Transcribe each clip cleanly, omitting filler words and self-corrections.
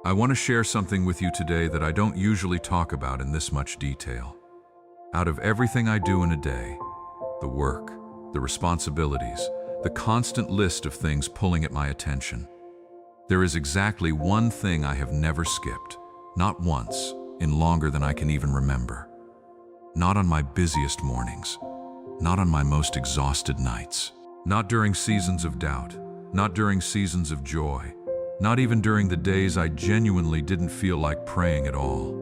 I want to share something with you today that I don't usually talk about in this much detail. Out of everything I do in a day, the work, the responsibilities, the constant list of things pulling at my attention, there is exactly one thing I have never skipped, not once, in longer than I can even remember. Not on my busiest mornings, not on my most exhausted nights, not during seasons of doubt, not during seasons of joy, not even during the days I genuinely didn't feel like praying at all.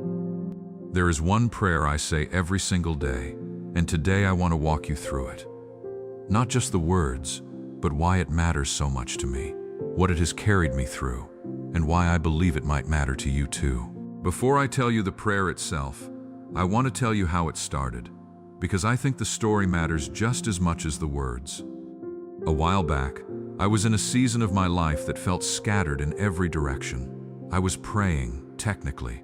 There is one prayer I say every single day, and today I want to walk you through it. Not just the words, but why it matters so much to me, what it has carried me through, and why I believe it might matter to you too. Before I tell you the prayer itself, I want to tell you how it started, because I think the story matters just as much as the words. A while back, I was in a season of my life that felt scattered in every direction. I was praying, technically.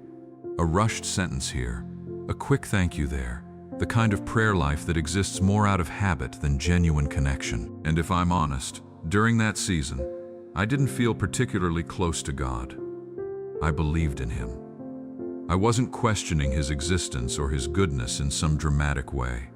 A rushed sentence here, a quick thank you there, the kind of prayer life that exists more out of habit than genuine connection. And if I'm honest, during that season, I didn't feel particularly close to God. I believed in Him. I wasn't questioning His existence or His goodness in some dramatic way.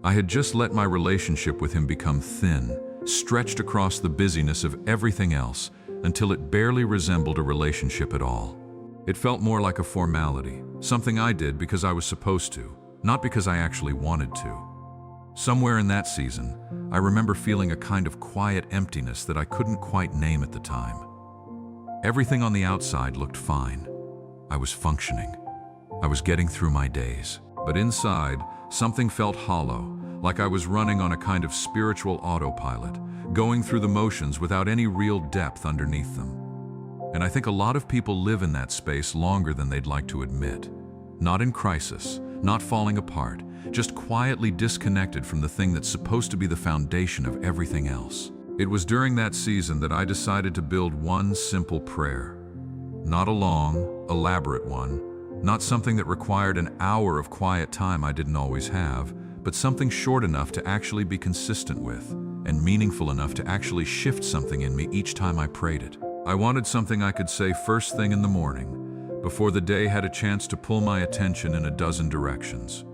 I had just let my relationship with Him become thin, stretched across the busyness of everything else until it barely resembled a relationship at all. It felt more like a formality, something I did because I was supposed to, not because I actually wanted to. Somewhere in that season, I remember feeling a kind of quiet emptiness that I couldn't quite name at the time. Everything on the outside looked fine. I was functioning. I was getting through my days. But inside, something felt hollow, like I was running on a kind of spiritual autopilot, going through the motions without any real depth underneath them. And I think a lot of people live in that space longer than they'd like to admit. Not in crisis, not falling apart, just quietly disconnected from the thing that's supposed to be the foundation of everything else. It was during that season that I decided to build one simple prayer. Not a long, elaborate one, not something that required an hour of quiet time I didn't always have, but something short enough to actually be consistent with, and meaningful enough to actually shift something in me each time I prayed it. I wanted something I could say first thing in the morning, before the day had a chance to pull my attention in a dozen directions.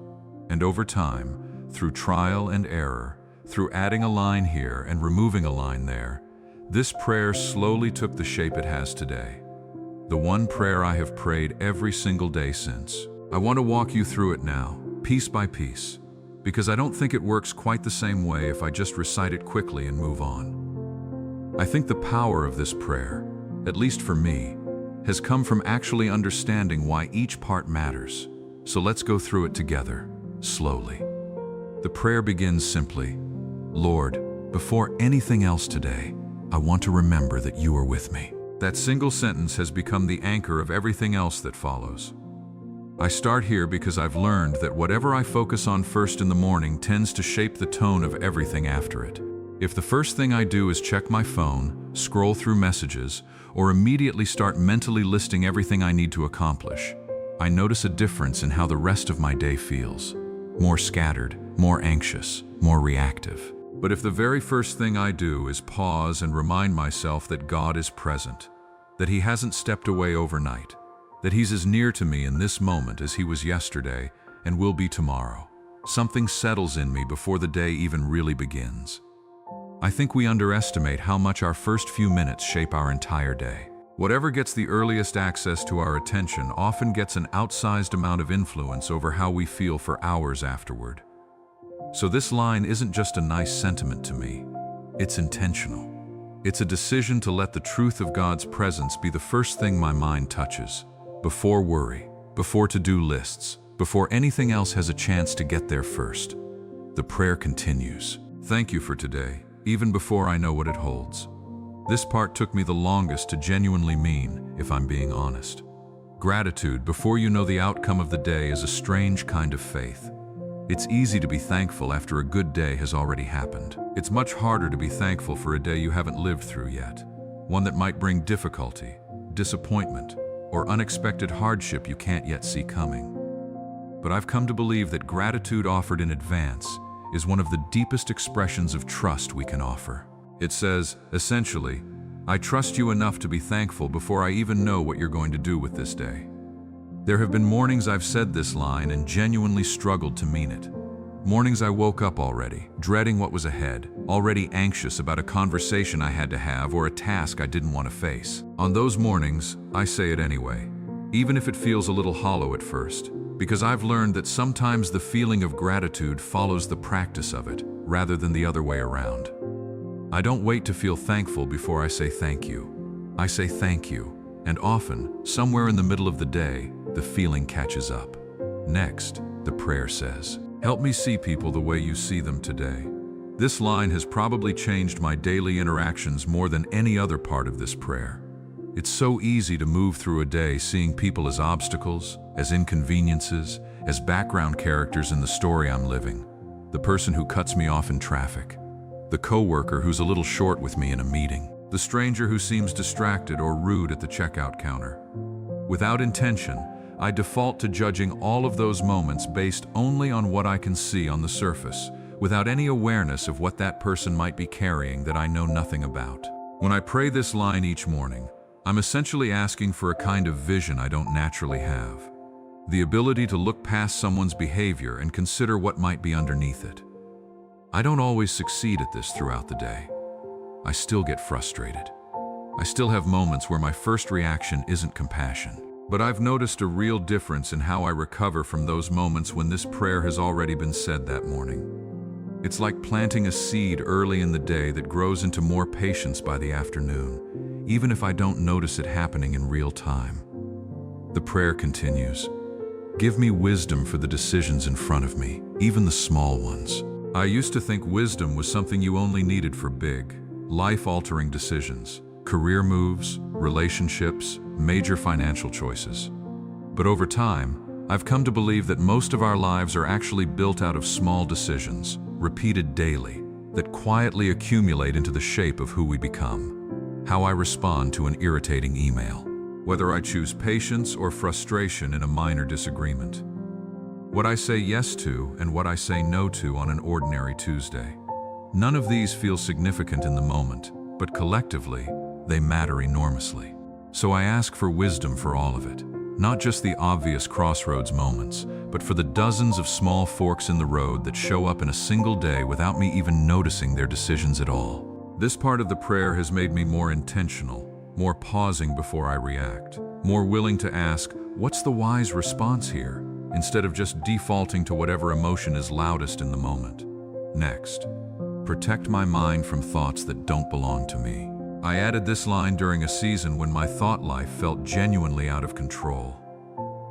And over time, through trial and error, through adding a line here and removing a line there, this prayer slowly took the shape it has today. The one prayer I have prayed every single day since. I want to walk you through it now, piece by piece, because I don't think it works quite the same way if I just recite it quickly and move on. I think the power of this prayer, at least for me, has come from actually understanding why each part matters. So let's go through it together, slowly. The prayer begins simply, Lord, before anything else today, I want to remember that you are with me. That single sentence has become the anchor of everything else that follows. I start here because I've learned that whatever I focus on first in the morning tends to shape the tone of everything after it. If the first thing I do is check my phone, scroll through messages, or immediately start mentally listing everything I need to accomplish, I notice a difference in how the rest of my day feels. More scattered, more anxious, more reactive. But if the very first thing I do is pause and remind myself that God is present, that He hasn't stepped away overnight, that He's as near to me in this moment as He was yesterday and will be tomorrow, something settles in me before the day even really begins. I think we underestimate how much our first few minutes shape our entire day. Whatever gets the earliest access to our attention often gets an outsized amount of influence over how we feel for hours afterward. So this line isn't just a nice sentiment to me, it's intentional. It's a decision to let the truth of God's presence be the first thing my mind touches, before worry, before to-do lists, before anything else has a chance to get there first. The prayer continues. Thank you for today, even before I know what it holds. This part took me the longest to genuinely mean, if I'm being honest. Gratitude before you know the outcome of the day is a strange kind of faith. It's easy to be thankful after a good day has already happened. It's much harder to be thankful for a day you haven't lived through yet, one that might bring difficulty, disappointment, or unexpected hardship you can't yet see coming. But I've come to believe that gratitude offered in advance is one of the deepest expressions of trust we can offer. It says, essentially, I trust you enough to be thankful before I even know what you're going to do with this day. There have been mornings I've said this line and genuinely struggled to mean it. Mornings I woke up already, dreading what was ahead, already anxious about a conversation I had to have or a task I didn't want to face. On those mornings, I say it anyway, even if it feels a little hollow at first, because I've learned that sometimes the feeling of gratitude follows the practice of it, rather than the other way around. I don't wait to feel thankful before I say thank you. I say thank you, and often, somewhere in the middle of the day, the feeling catches up. Next, the prayer says, "Help me see people the way you see them today." This line has probably changed my daily interactions more than any other part of this prayer. It's so easy to move through a day seeing people as obstacles, as inconveniences, as background characters in the story I'm living. The person who cuts me off in traffic, the coworker who's a little short with me in a meeting, the stranger who seems distracted or rude at the checkout counter. Without intention, I default to judging all of those moments based only on what I can see on the surface, without any awareness of what that person might be carrying that I know nothing about. When I pray this line each morning, I'm essentially asking for a kind of vision I don't naturally have. The ability to look past someone's behavior and consider what might be underneath it. I don't always succeed at this throughout the day. I still get frustrated. I still have moments where my first reaction isn't compassion. But I've noticed a real difference in how I recover from those moments when this prayer has already been said that morning. It's like planting a seed early in the day that grows into more patience by the afternoon, even if I don't notice it happening in real time. The prayer continues, "Give me wisdom for the decisions in front of me, even the small ones." I used to think wisdom was something you only needed for big, life-altering decisions. Career moves, relationships, major financial choices. But over time, I've come to believe that most of our lives are actually built out of small decisions, repeated daily, that quietly accumulate into the shape of who we become. How I respond to an irritating email, whether I choose patience or frustration in a minor disagreement. What I say yes to and what I say no to on an ordinary Tuesday. None of these feel significant in the moment, but collectively, they matter enormously. So I ask for wisdom for all of it, not just the obvious crossroads moments, but for the dozens of small forks in the road that show up in a single day without me even noticing their decisions at all. This part of the prayer has made me more intentional, more pausing before I react, more willing to ask, what's the wise response here, instead of just defaulting to whatever emotion is loudest in the moment. Next, protect my mind from thoughts that don't belong to me. I added this line during a season when my thought life felt genuinely out of control.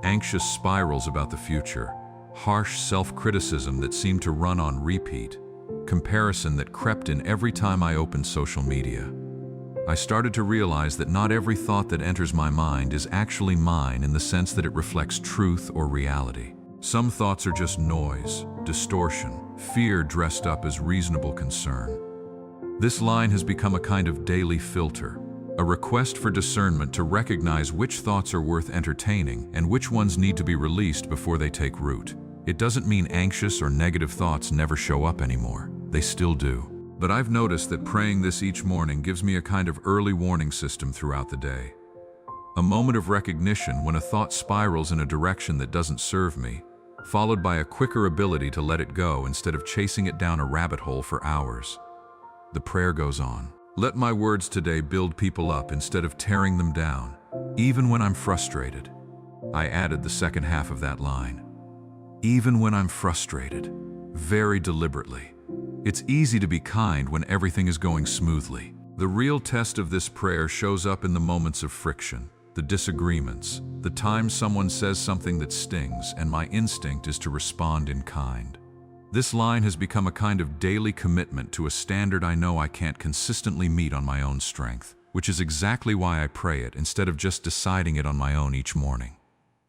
Anxious spirals about the future, harsh self-criticism that seemed to run on repeat, comparison that crept in every time I opened social media. I started to realize that not every thought that enters my mind is actually mine in the sense that it reflects truth or reality. Some thoughts are just noise, distortion, fear dressed up as reasonable concern. This line has become a kind of daily filter, a request for discernment to recognize which thoughts are worth entertaining and which ones need to be released before they take root. It doesn't mean anxious or negative thoughts never show up anymore. They still do. But I've noticed that praying this each morning gives me a kind of early warning system throughout the day. A moment of recognition when a thought spirals in a direction that doesn't serve me, followed by a quicker ability to let it go instead of chasing it down a rabbit hole for hours. The prayer goes on. Let my words today build people up instead of tearing them down, even when I'm frustrated. I added the second half of that line. Even when I'm frustrated, very deliberately. It's easy to be kind when everything is going smoothly. The real test of this prayer shows up in the moments of friction, the disagreements, the times someone says something that stings, and my instinct is to respond in kind. This line has become a kind of daily commitment to a standard I know I can't consistently meet on my own strength, which is exactly why I pray it instead of just deciding it on my own each morning.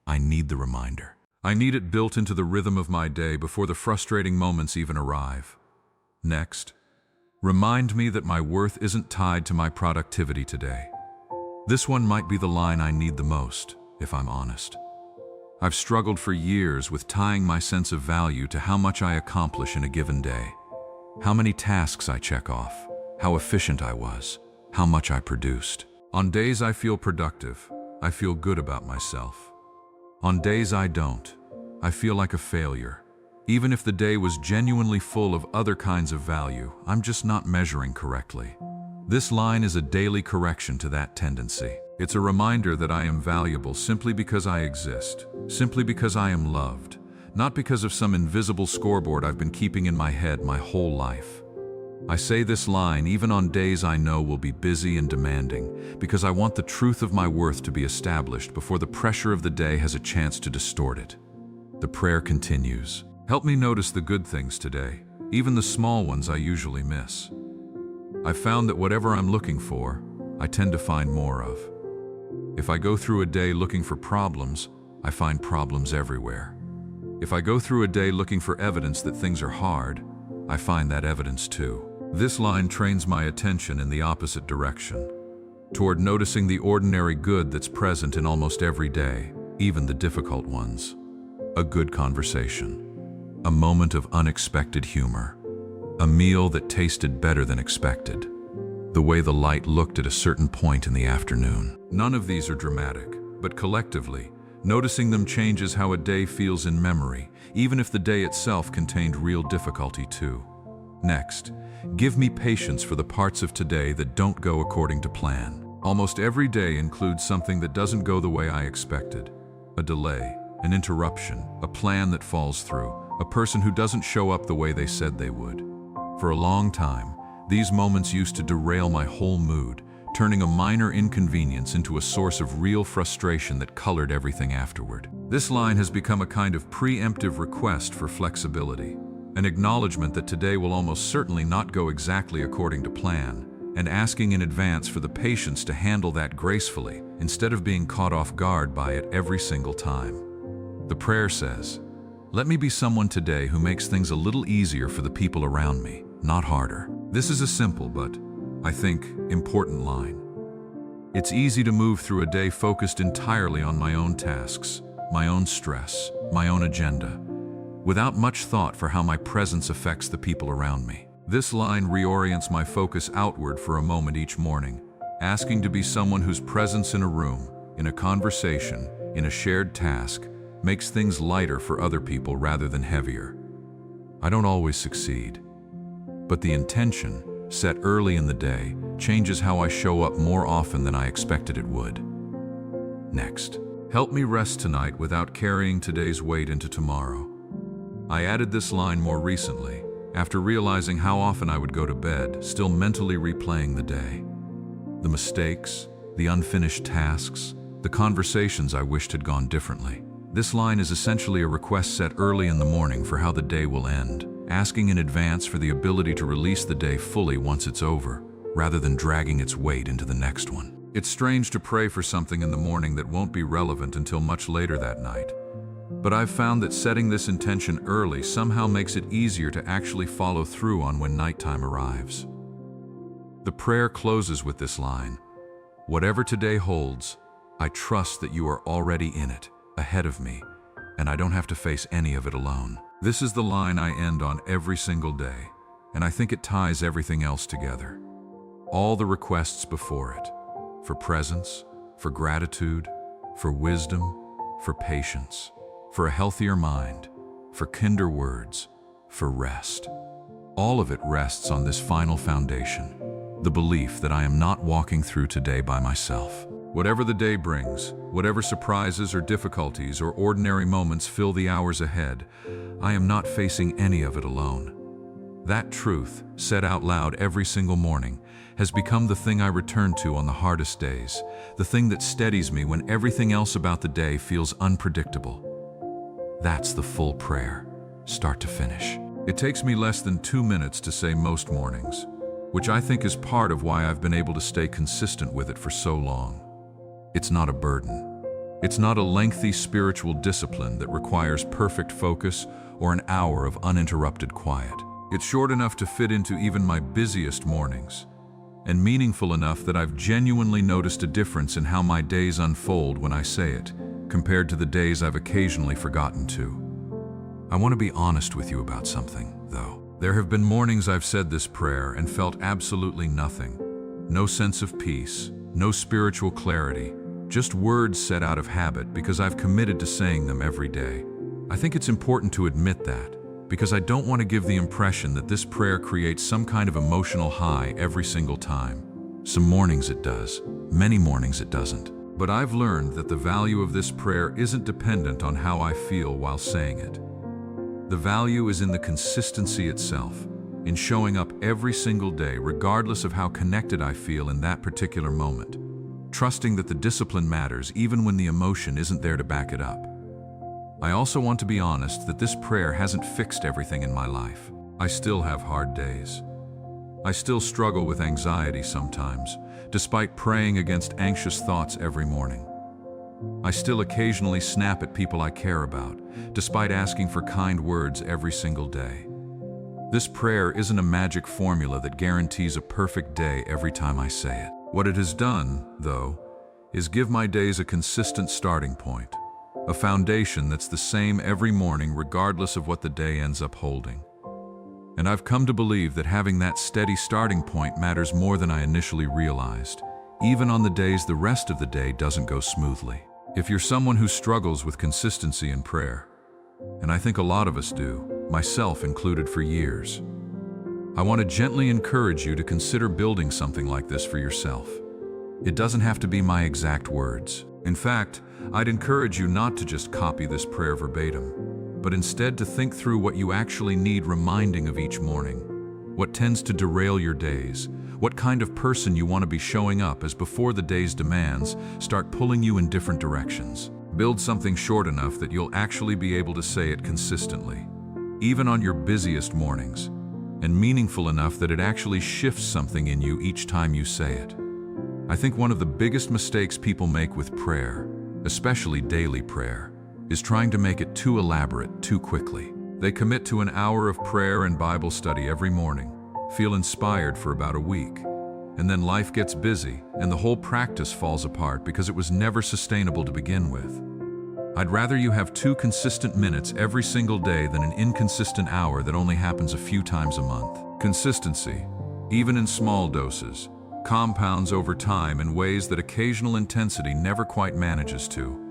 I need the reminder. I need it built into the rhythm of my day before the frustrating moments even arrive. Next, remind me that my worth isn't tied to my productivity today. This one might be the line I need the most, if I'm honest. I've struggled for years with tying my sense of value to how much I accomplish in a given day, how many tasks I check off, how efficient I was, how much I produced. On days I feel productive, I feel good about myself. On days I don't, I feel like a failure. Even if the day was genuinely full of other kinds of value, I'm just not measuring correctly. This line is a daily correction to that tendency. It's a reminder that I am valuable simply because I exist, simply because I am loved, not because of some invisible scoreboard I've been keeping in my head my whole life. I say this line even on days I know will be busy and demanding, because I want the truth of my worth to be established before the pressure of the day has a chance to distort it. The prayer continues. Help me notice the good things today, even the small ones I usually miss. I've found that whatever I'm looking for, I tend to find more of. If I go through a day looking for problems, I find problems everywhere. If I go through a day looking for evidence that things are hard, I find that evidence too. This line trains my attention in the opposite direction, toward noticing the ordinary good that's present in almost every day, even the difficult ones. A good conversation, a moment of unexpected humor, a meal that tasted better than expected, the way the light looked at a certain point in the afternoon. None of these are dramatic, but collectively, noticing them changes how a day feels in memory, even if the day itself contained real difficulty too. Next, give me patience for the parts of today that don't go according to plan. Almost every day includes something that doesn't go the way I expected. A delay, an interruption, a plan that falls through, a person who doesn't show up the way they said they would. For a long time, these moments used to derail my whole mood, turning a minor inconvenience into a source of real frustration that colored everything afterward. This line has become a kind of preemptive request for flexibility, an acknowledgement that today will almost certainly not go exactly according to plan, and asking in advance for the patience to handle that gracefully instead of being caught off guard by it every single time. The prayer says, "Let me be someone today who makes things a little easier for the people around me, not harder." This is a simple but, I think, important line. It's easy to move through a day focused entirely on my own tasks, my own stress, my own agenda, without much thought for how my presence affects the people around me. This line reorients my focus outward for a moment each morning, asking to be someone whose presence in a room, in a conversation, in a shared task, makes things lighter for other people rather than heavier. I don't always succeed, but the intention, set early in the day, changes how I show up more often than I expected it would. Next, help me rest tonight without carrying today's weight into tomorrow. I added this line more recently, after realizing how often I would go to bed, still mentally replaying the day. The mistakes, the unfinished tasks, the conversations I wished had gone differently. This line is essentially a request set early in the morning for how the day will end, asking in advance for the ability to release the day fully once it's over, rather than dragging its weight into the next one. It's strange to pray for something in the morning that won't be relevant until much later that night. But I've found that setting this intention early somehow makes it easier to actually follow through on when nighttime arrives. The prayer closes with this line, "Whatever today holds, I trust that you are already in it, ahead of me, and I don't have to face any of it alone." This is the line I end on every single day, and I think it ties everything else together. All the requests before it, for presence, for gratitude, for wisdom, for patience, for a healthier mind, for kinder words, for rest. All of it rests on this final foundation, the belief that I am not walking through today by myself. Whatever the day brings, whatever surprises or difficulties or ordinary moments fill the hours ahead, I am not facing any of it alone. That truth, said out loud every single morning, has become the thing I return to on the hardest days, the thing that steadies me when everything else about the day feels unpredictable. That's the full prayer, start to finish. It takes me less than 2 minutes to say most mornings, which I think is part of why I've been able to stay consistent with it for so long. It's not a burden. It's not a lengthy spiritual discipline that requires perfect focus or an hour of uninterrupted quiet. It's short enough to fit into even my busiest mornings, and meaningful enough that I've genuinely noticed a difference in how my days unfold when I say it, compared to the days I've occasionally forgotten to. I want to be honest with you about something, though. There have been mornings I've said this prayer and felt absolutely nothing. No sense of peace, no spiritual clarity, just words said out of habit because I've committed to saying them every day. I think it's important to admit that, because I don't want to give the impression that this prayer creates some kind of emotional high every single time. Some mornings it does, many mornings it doesn't. But I've learned that the value of this prayer isn't dependent on how I feel while saying it. The value is in the consistency itself, in showing up every single day regardless of how connected I feel in that particular moment, trusting that the discipline matters even when the emotion isn't there to back it up. I also want to be honest that this prayer hasn't fixed everything in my life. I still have hard days. I still struggle with anxiety sometimes, despite praying against anxious thoughts every morning. I still occasionally snap at people I care about, despite asking for kind words every single day. This prayer isn't a magic formula that guarantees a perfect day every time I say it. What it has done, though, is give my days a consistent starting point, a foundation that's the same every morning regardless of what the day ends up holding. And I've come to believe that having that steady starting point matters more than I initially realized, even on the days the rest of the day doesn't go smoothly. If you're someone who struggles with consistency in prayer, and I think a lot of us do, myself included for years, I want to gently encourage you to consider building something like this for yourself. It doesn't have to be my exact words. In fact, I'd encourage you not to just copy this prayer verbatim, but instead to think through what you actually need reminding of each morning, what tends to derail your days, what kind of person you want to be showing up as before the day's demands start pulling you in different directions. Build something short enough that you'll actually be able to say it consistently, even on your busiest mornings, and meaningful enough that it actually shifts something in you each time you say it. I think one of the biggest mistakes people make with prayer, especially daily prayer, is trying to make it too elaborate too quickly. They commit to an hour of prayer and Bible study every morning, feel inspired for about a week, and then life gets busy and the whole practice falls apart because it was never sustainable to begin with. I'd rather you have 2 consistent minutes every single day than an inconsistent hour that only happens a few times a month. Consistency, even in small doses, compounds over time in ways that occasional intensity never quite manages to.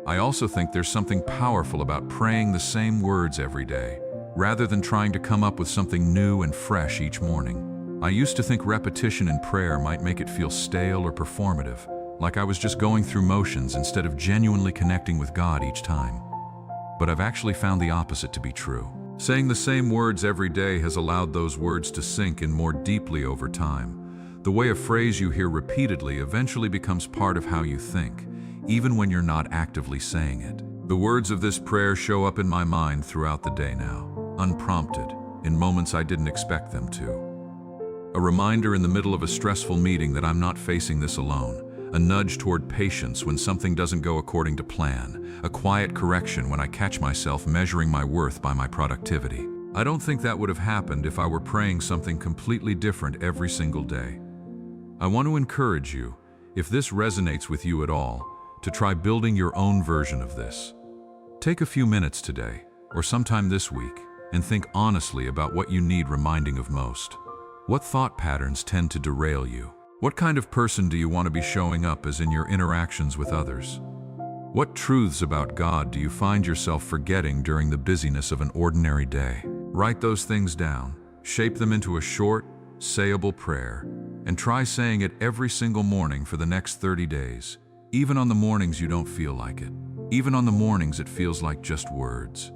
I also think there's something powerful about praying the same words every day, rather than trying to come up with something new and fresh each morning. I used to think repetition in prayer might make it feel stale or performative, like I was just going through motions instead of genuinely connecting with God each time. But I've actually found the opposite to be true. Saying the same words every day has allowed those words to sink in more deeply over time. The way a phrase you hear repeatedly eventually becomes part of how you think, even when you're not actively saying it. The words of this prayer show up in my mind throughout the day now, unprompted, in moments I didn't expect them to. A reminder in the middle of a stressful meeting that I'm not facing this alone, a nudge toward patience when something doesn't go according to plan, a quiet correction when I catch myself measuring my worth by my productivity. I don't think that would have happened if I were praying something completely different every single day. I want to encourage you, if this resonates with you at all, to try building your own version of this. Take a few minutes today, or sometime this week, and think honestly about what you need reminding of most. What thought patterns tend to derail you? What kind of person do you want to be showing up as in your interactions with others? What truths about God do you find yourself forgetting during the busyness of an ordinary day? Write those things down, shape them into a short, sayable prayer, and try saying it every single morning for the next 30 days. Even on the mornings you don't feel like it. Even on the mornings it feels like just words.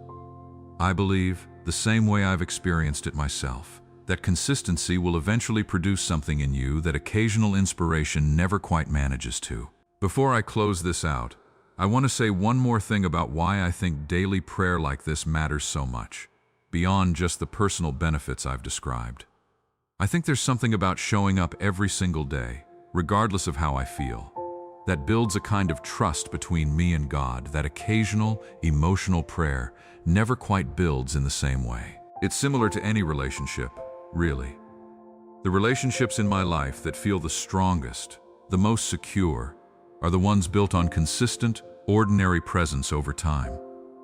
I believe, the same way I've experienced it myself, that consistency will eventually produce something in you that occasional inspiration never quite manages to. Before I close this out, I want to say one more thing about why I think daily prayer like this matters so much, beyond just the personal benefits I've described. I think there's something about showing up every single day, regardless of how I feel, that builds a kind of trust between me and God that occasional, emotional prayer never quite builds in the same way. It's similar to any relationship, really. The relationships in my life that feel the strongest, the most secure, are the ones built on consistent, ordinary presence over time.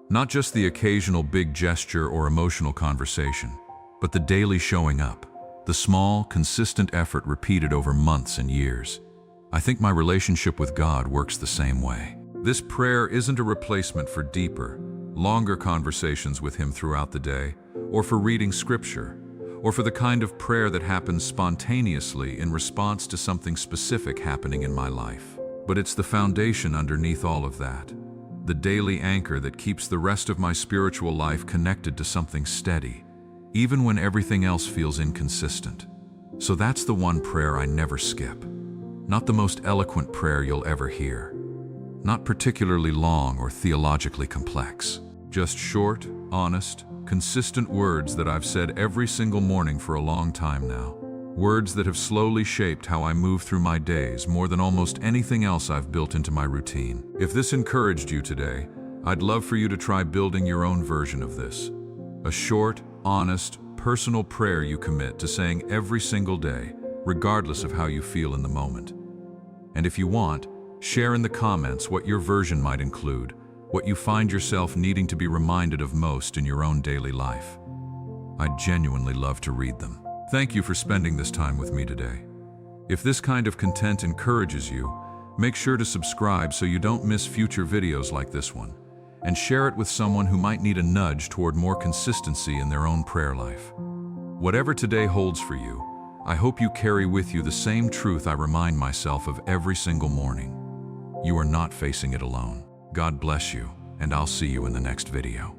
Not just the occasional big gesture or emotional conversation, but the daily showing up, the small, consistent effort repeated over months and years. I think my relationship with God works the same way. This prayer isn't a replacement for deeper, longer conversations with Him throughout the day, or for reading scripture, or for the kind of prayer that happens spontaneously in response to something specific happening in my life. But it's the foundation underneath all of that, the daily anchor that keeps the rest of my spiritual life connected to something steady, even when everything else feels inconsistent. So that's the one prayer I never skip. Not the most eloquent prayer you'll ever hear. Not particularly long or theologically complex. Just short, honest, consistent words that I've said every single morning for a long time now. Words that have slowly shaped how I move through my days more than almost anything else I've built into my routine. If this encouraged you today, I'd love for you to try building your own version of this. A short, honest, personal prayer you commit to saying every single day, regardless of how you feel in the moment. And if you want, share in the comments what your version might include, what you find yourself needing to be reminded of most in your own daily life. I'd genuinely love to read them. Thank you for spending this time with me today. If this kind of content encourages you, make sure to subscribe so you don't miss future videos like this one, and share it with someone who might need a nudge toward more consistency in their own prayer life. Whatever today holds for you, I hope you carry with you the same truth I remind myself of every single morning. You are not facing it alone. God bless you, and I'll see you in the next video.